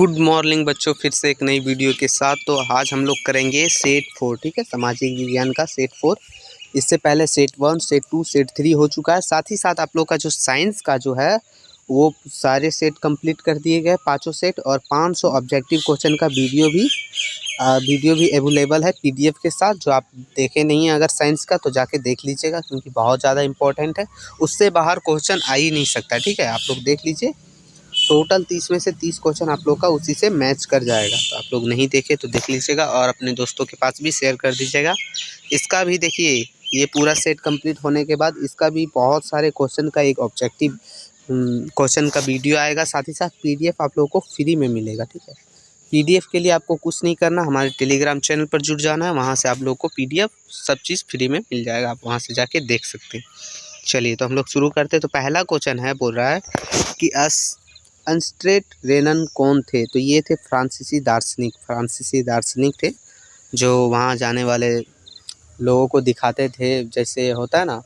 Good morning बच्चों, फिर से एक नई वीडियो के साथ। तो आज हम लोग करेंगे सेट 4, ठीक है, सामाजिक विज्ञान का सेट 4। इससे पहले सेट 1, सेट 2, सेट 3 हो चुका है। साथ ही साथ आप लोग का जो साइंस का जो है वो सारे सेट कंप्लीट कर दिए गए, पाँचों सेट। और 500 ऑब्जेक्टिव क्वेश्चन का वीडियो भी अवेलेबल है पीडीएफ के साथ। जो आप देखे नहीं हैं अगर साइंस का, तो जाके देख लीजिएगा, क्योंकि बहुत ज़्यादा इंपॉर्टेंट है। उससे बाहर क्वेश्चन आ ही नहीं सकता, ठीक है। आप लोग देख लीजिए, टोटल 30 में से 30 क्वेश्चन आप लोग का उसी से मैच कर जाएगा। तो आप लोग नहीं देखे तो देख लीजिएगा और अपने दोस्तों के पास भी शेयर कर दीजिएगा। इसका भी देखिए, ये पूरा सेट कंप्लीट होने के बाद इसका भी बहुत सारे क्वेश्चन का एक ऑब्जेक्टिव क्वेश्चन का वीडियो आएगा। साथ ही साथ पीडीएफ आप लोगों को फ्री में मिलेगा, ठीक है। पीडीएफ के लिए आपको कुछ नहीं करना, हमारे टेलीग्राम चैनल पर जुड़ जाना है। वहाँ से आप लोगों को पीडीएफ सब चीज़ फ्री में मिल जाएगा, आप वहाँ से जाके देख सकते हैं। चलिए तो हम लोग शुरू करते हैं। तो पहला क्वेश्चन है, बोल रहा है कि अर्नस्ट रेनन कौन थे? तो ये थे फ्रांसीसी दार्शनिक थे, जो वहाँ जाने वाले लोगों को दिखाते थे। जैसे होता है ना,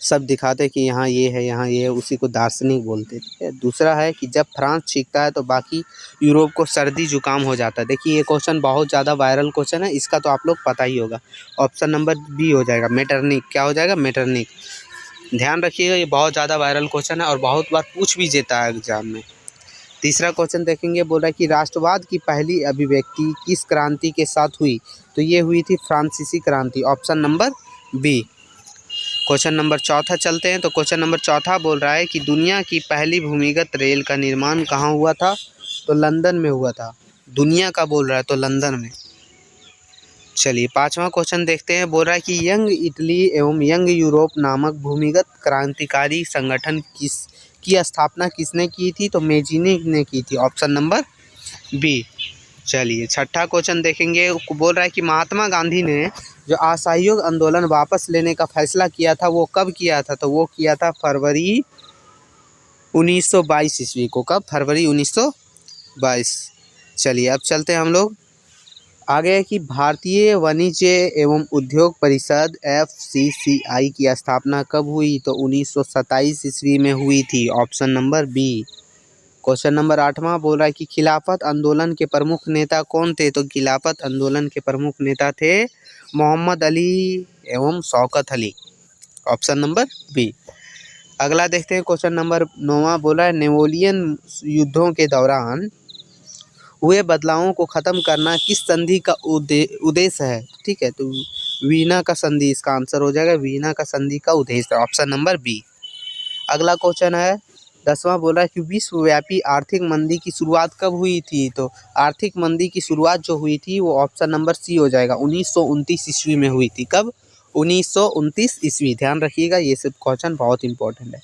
सब दिखाते कि यहाँ ये है, यहाँ ये है, उसी को दार्शनिक बोलते थे। दूसरा है कि जब फ्रांस छींकता है तो बाकी यूरोप को सर्दी जुकाम हो जाता है। देखिए ये क्वेश्चन बहुत ज़्यादा वायरल क्वेश्चन है, इसका तो आप लोग पता ही होगा। ऑप्शन नंबर बी हो जाएगा, मेटरनिक। क्या हो जाएगा? मेटरनिक। ध्यान रखिएगा, ये बहुत ज़्यादा वायरल क्वेश्चन है और बहुत बार पूछ भी देता है एग्जाम में। तीसरा क्वेश्चन देखेंगे, बोल रहा है कि राष्ट्रवाद की पहली अभिव्यक्ति किस क्रांति के साथ हुई? तो ये हुई थी फ्रांसीसी क्रांति। Option number B. Question number चौथा चलते हैं। तो क्वेश्चन नंबर चौथा बोल रहा है कि दुनिया की पहली भूमिगत रेल का निर्माण कहाँ हुआ था? तो लंदन में हुआ था। दुनिया का बोल रहा है, तो लंदन में। चलिए पांचवा क्वेश्चन देखते हैं। बोल रहा है कि यंग इटली एवं यंग यूरोप नामक भूमिगत क्रांतिकारी संगठन की स्थापना किसने की थी? तो मेजिनी ने की थी। Option number B. चलिए छठा क्वेश्चन देखेंगे। बोल रहा है कि महात्मा गांधी ने जो असहयोग आंदोलन वापस लेने का फैसला किया था वो कब किया था? तो वो किया था फरवरी 1922 ईस्वी को। कब? फरवरी 1922। चलिए अब चलते हैं हम लोग आगे है कि भारतीय वाणिज्य एवं उद्योग परिषद FCCI की स्थापना कब हुई? तो 1927 ईस्वी में हुई थी। Option number B. Question number 8वां बोल रहा है कि खिलाफत आंदोलन के प्रमुख नेता कौन थे? तो खिलाफत आंदोलन के प्रमुख नेता थे मोहम्मद अली एवं Shaukat Ali. Option number B. अगला देखते हैं क्वेश्चन नंबर 9वां। बोला है नेपोलियन युद्धों के दौरान हुए बदलावों को ख़त्म करना किस संधि का उद्देश्य है? ठीक है, तो वीना का संधि इसका आंसर हो जाएगा। वीना का संधि का उद्देश्य, ऑप्शन नंबर बी। अगला क्वेश्चन है 10वां। बोला है कि विश्वव्यापी आर्थिक मंदी की शुरुआत कब हुई थी? तो आर्थिक मंदी की शुरुआत जो हुई थी वो ऑप्शन नंबर सी हो जाएगा, 1929 ईस्वी में हुई थी। कब? 1929 ईस्वी। ध्यान रखिएगा, ये सब क्वेश्चन बहुत इंपॉर्टेंट है।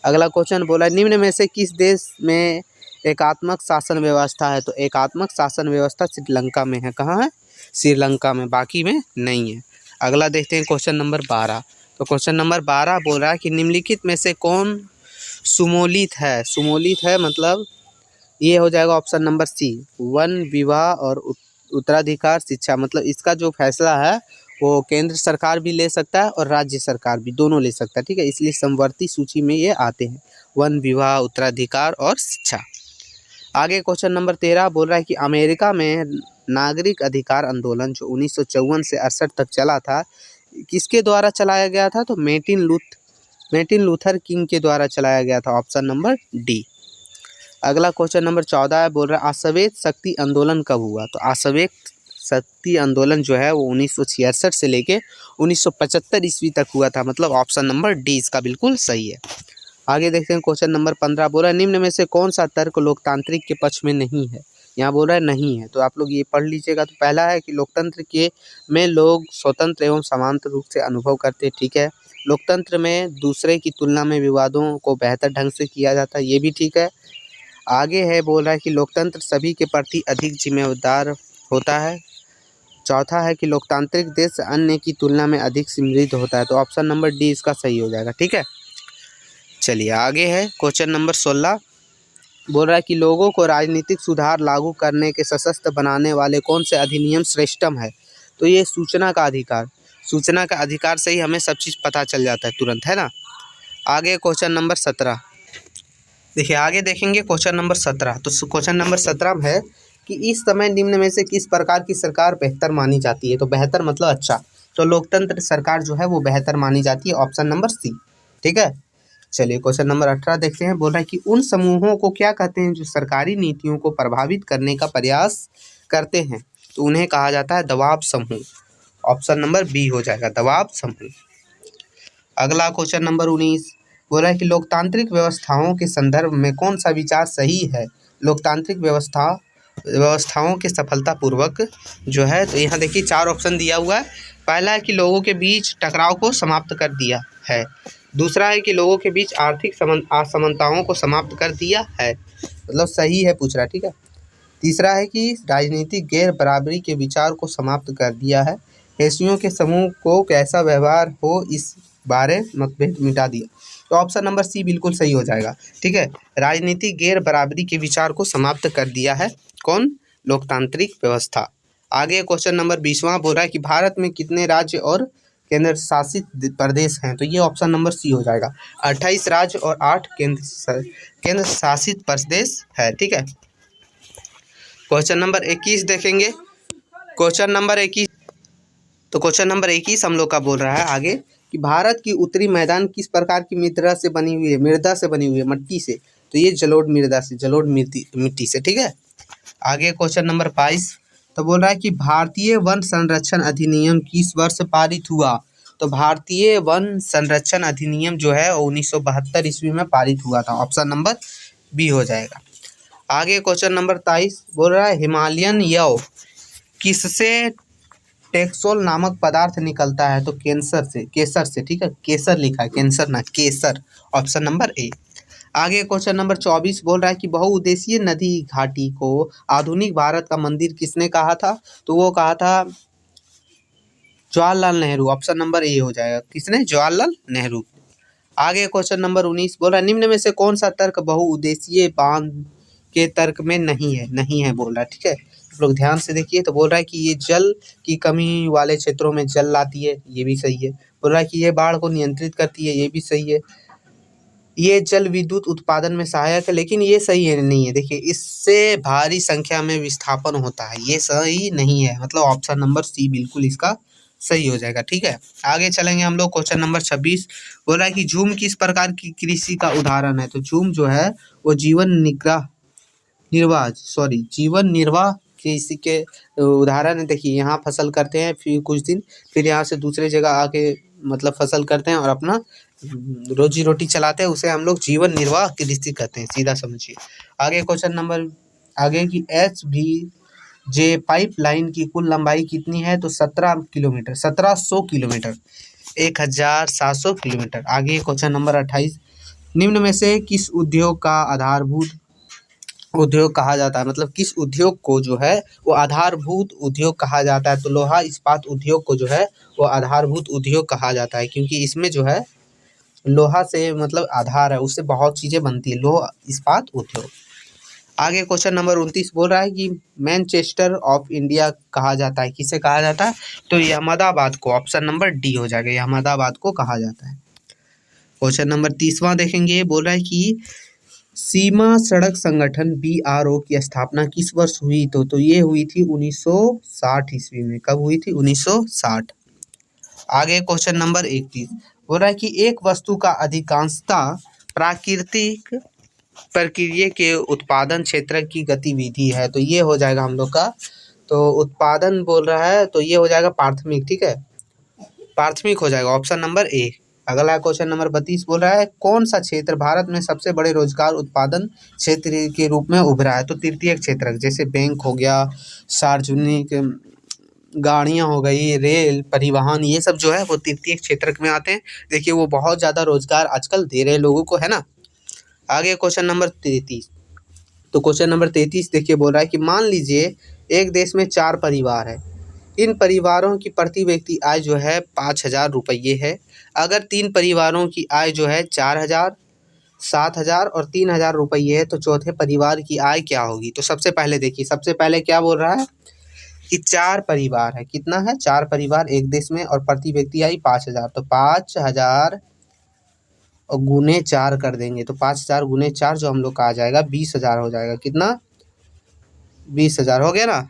अगला क्वेश्चन बोला निम्न में से किस देश में एकात्मक शासन व्यवस्था है? तो एकात्मक शासन व्यवस्था श्रीलंका में है। कहाँ है? श्रीलंका में, बाकी में नहीं है। अगला देखते हैं क्वेश्चन नंबर 12। तो क्वेश्चन नंबर 12 बोल रहा है कि निम्नलिखित में से कौन सुमोलित है? सुमोलित है मतलब ये हो जाएगा ऑप्शन नंबर सी, वन विवाह और उत्तराधिकार शिक्षा। मतलब इसका जो फैसला है वो केंद्र सरकार भी ले सकता है और राज्य सरकार भी, दोनों ले सकता है, ठीक है। इसलिए समवर्ती सूची में ये आते हैं, वन विवाह, उत्तराधिकार और शिक्षा। आगे क्वेश्चन नंबर 13 बोल रहा है कि अमेरिका में नागरिक अधिकार आंदोलन जो 1954 से 68 तक चला था, किसके द्वारा चलाया गया था? तो मार्टिन लूथर किंग के द्वारा चलाया गया था। Option number D. अगला क्वेश्चन नंबर 14 है। बोल रहा है अश्वेत शक्ति आंदोलन कब हुआ? तो अश्वेत शक्ति आंदोलन जो है वो 1966 से लेके 1975 ईस्वी तक हुआ था। मतलब ऑप्शन नंबर डी इसका बिल्कुल सही है। आगे देखते हैं क्वेश्चन नंबर 15। बोल रहा है निम्न में से कौन सा तर्क लोकतांत्रिक के पक्ष में नहीं है? यहाँ बोल रहा है नहीं है, तो आप लोग ये पढ़ लीजिएगा। तो पहला है कि लोकतंत्र के में लोग स्वतंत्र एवं समांतर रूप से अनुभव करते, ठीक है। लोकतंत्र में दूसरे की तुलना में विवादों को बेहतर ढंग से किया जाता है, ये भी ठीक है। आगे है बोल रहा है कि लोकतंत्र सभी के प्रति अधिक जिम्मेदार होता है। चौथा है कि लोकतांत्रिक देश अन्य की तुलना में अधिक समृद्ध होता है। तो ऑप्शन नंबर डी इसका सही हो जाएगा, ठीक है। चलिए आगे है क्वेश्चन नंबर 16। बोल रहा है कि लोगों को राजनीतिक सुधार लागू करने के सशक्त बनाने वाले कौन से अधिनियम श्रेष्ठतम है? तो ये सूचना का अधिकार से ही हमें सब चीज़ पता चल जाता है तुरंत, है ना। आगे क्वेश्चन नंबर 17। देखिए आगे देखेंगे क्वेश्चन नंबर 17। तो क्वेश्चन नंबर 17 में है कि इस समय निम्न में से किस प्रकार की सरकार बेहतर मानी जाती है। तो बेहतर मतलब अच्छा, तो लोकतंत्र सरकार जो है वो बेहतर मानी जाती है, ऑप्शन नंबर सी। ठीक है, चलिए क्वेश्चन नंबर 18 देखते हैं। बोल रहा है कि उन समूहों को क्या कहते हैं जो सरकारी नीतियों को प्रभावित करने का प्रयास करते हैं। तो उन्हें कहा जाता है दबाव समूह, ऑप्शन नंबर बी हो जाएगा, दबाव समूह। अगला क्वेश्चन नंबर 19 बोल रहा है कि लोकतांत्रिक व्यवस्थाओं के संदर्भ में कौन सा विचार सही है। लोकतांत्रिक व्यवस्थाओं के सफलतापूर्वक जो है, तो यहाँ देखिए 4 ऑप्शन दिया हुआ है। पहला है कि लोगों के बीच टकराव को समाप्त कर दिया है। दूसरा है कि लोगों के बीच आर्थिक असमानताओं को समाप्त कर दिया है, मतलब सही है पूछ रहा है। ठीक है। तीसरा है कि राजनीतिक गैर बराबरी के विचार को समाप्त कर दिया है। हिस्सियों के समूह को कैसा व्यवहार हो इस बारे मतभेद मिटा दिया। तो ऑप्शन नंबर सी बिल्कुल सही हो जाएगा। ठीक है, राजनीतिक गैर बराबरी के विचार को समाप्त कर दिया है कौन, लोकतांत्रिक व्यवस्था। आगे क्वेश्चन नंबर 20वां बोल रहा है कि भारत में कितने राज्य और केंद्र शासित प्रदेश हैं। तो ये ऑप्शन नंबर सी हो जाएगा, 28 राज्य और 8 केंद्र शासित प्रदेश है। ठीक है, क्वेश्चन नंबर 21 देखेंगे। क्वेश्चन नंबर 21, तो क्वेश्चन नंबर 21 हम लोग का बोल रहा है आगे कि भारत की उत्तरी मैदान किस प्रकार की मृदा से बनी हुई है। मृदा से बनी हुई है, मिट्टी से। तो ये जलोढ़ मृदा से, जलोढ़ मिट्टी से। ठीक है, आगे क्वेश्चन नंबर 22, तो बोल रहा है कि भारतीय वन संरक्षण अधिनियम किस वर्ष पारित हुआ। तो भारतीय वन संरक्षण अधिनियम जो है 1972 ईस्वी में पारित हुआ था, ऑप्शन नंबर बी हो जाएगा। आगे क्वेश्चन नंबर 23 बोल रहा है हिमालयन यव किससे टेक्सोल नामक पदार्थ निकलता है। तो कैंसर से, केसर से। ठीक है, केसर लिखा है, कैंसर ना केसर, ऑप्शन नंबर ए। आगे क्वेश्चन नंबर 24 बोल रहा है कि बहुउद्देशीय नदी घाटी को आधुनिक भारत का मंदिर किसने कहा था। तो वो कहा था Jawaharlal Nehru, option number A हो जाएगा, किसने, जवाहरलाल नेहरू। आगे क्वेश्चन नंबर 19 बोल रहा है निम्न में से कौन सा तर्क बहुउद्देशीय बांध के तर्क में नहीं है, नहीं है बोल रहा है। ठीक है, आप लोग ध्यान से देखिए। तो बोल रहा है कि ये जल की कमी वाले क्षेत्रों में जल लाती है, ये भी सही है। बोल रहा है कि ये बाढ़ को नियंत्रित करती है, ये भी सही है। ये जल विद्युत उत्पादन में सहायक है, लेकिन ये सही है नहीं है। देखिए इससे भारी संख्या में विस्थापन होता है, ये सही नहीं है, मतलब ऑप्शन नंबर सी बिल्कुल इसका सही हो जाएगा। ठीक है, आगे चलेंगे हम लोग। क्वेश्चन नंबर 26 बोल रहा है कि झूम किस प्रकार की कृषि का उदाहरण है। तो झूम जो है वो जीवन निर्वाह कृषि के उदाहरण है। देखिए यहाँ फसल करते हैं, फिर कुछ दिन फिर यहाँ से दूसरे जगह आके मतलब फसल करते हैं और अपना रोजी रोटी चलाते हैं, उसे हम लोग जीवन निर्वाह कृषि कहते हैं, सीधा समझिए। आगे क्वेश्चन नंबर आगे की HVJ पाइपलाइन की कुल लंबाई कितनी है। तो 17 किलोमीटर, 1700 किलोमीटर, 1700 किलोमीटर। आगे क्वेश्चन नंबर 28 निम्न में से किस उद्योग का आधारभूत उद्योग कहा जाता है, मतलब किस उद्योग को जो है वो आधारभूत उद्योग कहा जाता है। तो लोहा इस्पात उद्योग को जो है वो आधारभूत उद्योग कहा जाता है, क्योंकि इसमें जो है लोहा से मतलब आधार है, उससे बहुत चीज़ें बनती है, लोहा इस्पात उद्योग। आगे क्वेश्चन नंबर 29 बोल रहा है कि मैनचेस्टर ऑफ इंडिया कहा जाता है, किसे कहा जाता है। तो ये अहमदाबाद को, ऑप्शन नंबर डी हो जाएगा, ये अहमदाबाद को कहा जाता है। क्वेश्चन नंबर 30वां देखेंगे। बोल रहा है कि सीमा सड़क संगठन BRO की स्थापना किस वर्ष हुई। तो ये हुई थी 1960 ईस्वी में। कब हुई थी, 1960। आगे क्वेश्चन नंबर 31 बोल रहा है कि एक वस्तु का अधिकांशता प्राकृतिक प्रक्रिया के उत्पादन क्षेत्र की गतिविधि है। तो ये हो जाएगा हम लोग का, तो उत्पादन बोल रहा है, तो ये हो जाएगा प्राथमिक। ठीक है, प्राथमिक हो जाएगा, ऑप्शन नंबर ए। अगला क्वेश्चन नंबर 32 बोल रहा है कौन सा क्षेत्र भारत में सबसे बड़े रोजगार उत्पादन क्षेत्र के रूप में उभरा है। तो तृतीयक क्षेत्र, जैसे बैंक हो गया, सार्वजनिक गाड़ियाँ हो गई, रेल परिवहन, ये सब जो है वो तृतीयक क्षेत्र में आते हैं। देखिए वो बहुत ज़्यादा रोजगार आजकल दे रहे हैं लोगों को, है ना। आगे क्वेश्चन नंबर 33, तो क्वेश्चन नंबर 33 देखिए बोल रहा है कि मान लीजिए एक देश में 4 परिवार है। इन परिवारों की प्रति व्यक्ति आय जो है 5,000 रुपये है। अगर 3 परिवारों की आय जो है 4,000, 7,000 और 3,000 रुपये है, तो चौथे परिवार की आय क्या होगी। तो सबसे पहले देखिए, सबसे पहले क्या बोल रहा है कि 4 परिवार है, कितना है, 4 परिवार एक देश में और प्रति व्यक्ति आय 5,000। तो 5,000 और गुने 4 कर देंगे तो 5,000 गुने 4 जो हम लोग का आ जाएगा 20,000 हो जाएगा। कितना? 20,000 हो गया ना।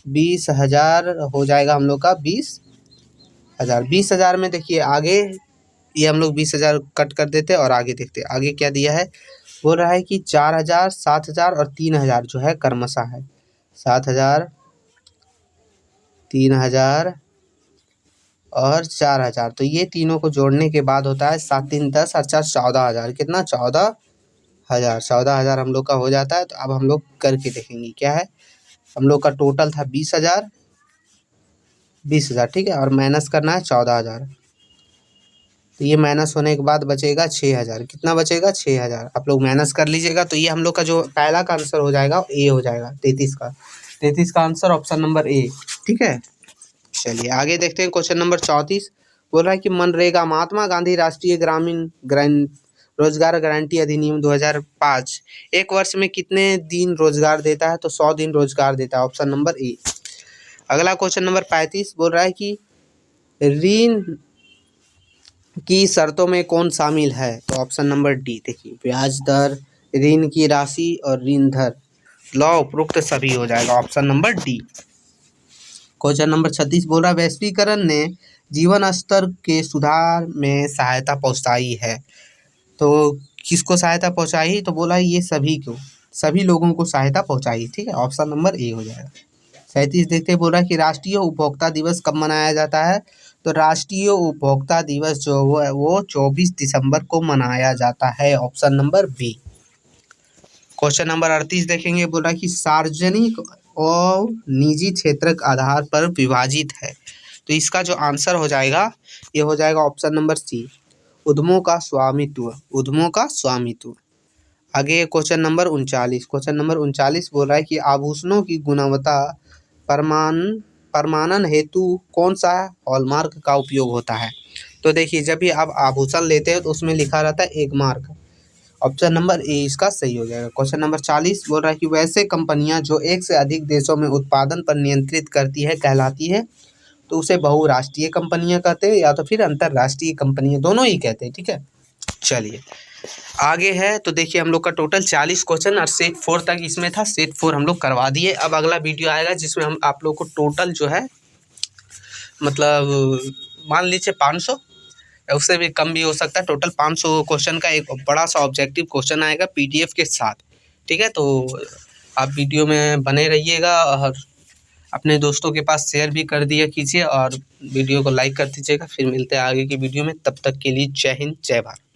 20,000 हो जाएगा हम लोग का 20,000। 20,000 में देखिए आगे ये हम लोग 20,000 कट कर देते और आगे देखते आगे क्या दिया है। बोल रहा है कि 4,000, 7,000 और 3,000 जो है क्रमशः है। 7,000, 3,000 और 4,000। तो ये तीनों को जोड़ने के बाद होता है 7 3 10 और 4 14,000। कितना? 14,000। 14,000 हम लोग का हो जाता है। तो अब हम लोग करके देखेंगे क्या है। हम लोग का टोटल था 20,000, 20,000 ठीक है, और माइनस करना है 14,000। तो ये माइनस होने के बाद बचेगा 6,000। कितना बचेगा? 6,000। आप लोग माइनस कर लीजिएगा। तो ये हम लोग का जो पहला का आंसर हो जाएगा ए हो जाएगा 33 का। 33 का आंसर ऑप्शन नंबर ए। ठीक है, चलिए आगे देखते हैं। क्वेश्चन नंबर 34 बोल रहा है कि मनरेगा महात्मा गांधी राष्ट्रीय ग्रामीण रोजगार गारंटी अधिनियम 2005 एक वर्ष में कितने दिन रोजगार देता है। तो 100 दिन रोजगार देता है। Option number A. अगला क्वेश्चन नंबर 35 बोल रहा है कि ऋण की शर्तों में कौन शामिल है। तो ऑप्शन नंबर डी। देखिए ब्याज दर, ऋण की राशि और ऋण दर लॉ उपरोक्त सभी हो जाएगा। Option number D. Question number 36 बोल रहा है वैश्वीकरण ने जीवन स्तर के सुधार में सहायता पहुंचाई है। तो किसको सहायता पहुंचाई। तो बोला ये सभी को, सभी लोगों को सहायता पहुंचाई। ठीक है, ऑप्शन नंबर ए हो जाएगा। 37 देखते बोल रहा है कि राष्ट्रीय उपभोक्ता दिवस कब मनाया जाता है। तो राष्ट्रीय उपभोक्ता दिवस जो है वो 24 दिसंबर को मनाया जाता है। Option number B. Question number 38 देखेंगे। बोल रहा है कि सार्वजनिक और निजी क्षेत्र के आधार पर विभाजित है। तो इसका जो आंसर हो जाएगा ये हो जाएगा ऑप्शन नंबर सी, उद्यमों का स्वामित्व। उद्यमों का स्वामित्व। आगे क्वेश्चन नंबर 39। क्वेश्चन नंबर 39 बोल रहा है कि आभूषणों की गुणवत्ता प्रमाणन हेतु कौन सा हॉलमार्क का उपयोग होता है। तो देखिए जब भी आप आभूषण लेते हैं तो उसमें लिखा रहता है एक मार्क। ऑप्शन नंबर ए इसका सही हो जाएगा। क्वेश्चन नंबर 40 बोल रहा है कि वैसे कंपनियां जो एक से अधिक देशों में उत्पादन पर नियंत्रित करती है कहलाती है। तो उसे बहुराष्ट्रीय कंपनियां कहते हैं या तो फिर अंतरराष्ट्रीय कंपनियां, दोनों ही कहते हैं। ठीक है, चलिए आगे है। तो देखिए हम लोग का टोटल 40 क्वेश्चन और सेट 4 तक इसमें था। सेट 4 हम लोग करवा दिए। अब अगला वीडियो आएगा जिसमें हम आप लोग को टोटल जो है मतलब मान लीजिए 500 या उससे भी कम भी हो सकता है। टोटल 500 क्वेश्चन का एक बड़ा सा ऑब्जेक्टिव क्वेश्चन आएगा पीडीएफ के साथ। ठीक है, तो आप वीडियो में बने रहिएगा और अपने दोस्तों के पास शेयर भी कर दिया कीजिए और वीडियो को लाइक कर दीजिएगा। फिर मिलते हैं आगे की वीडियो में। तब तक के लिए जय हिंद, जय भारत।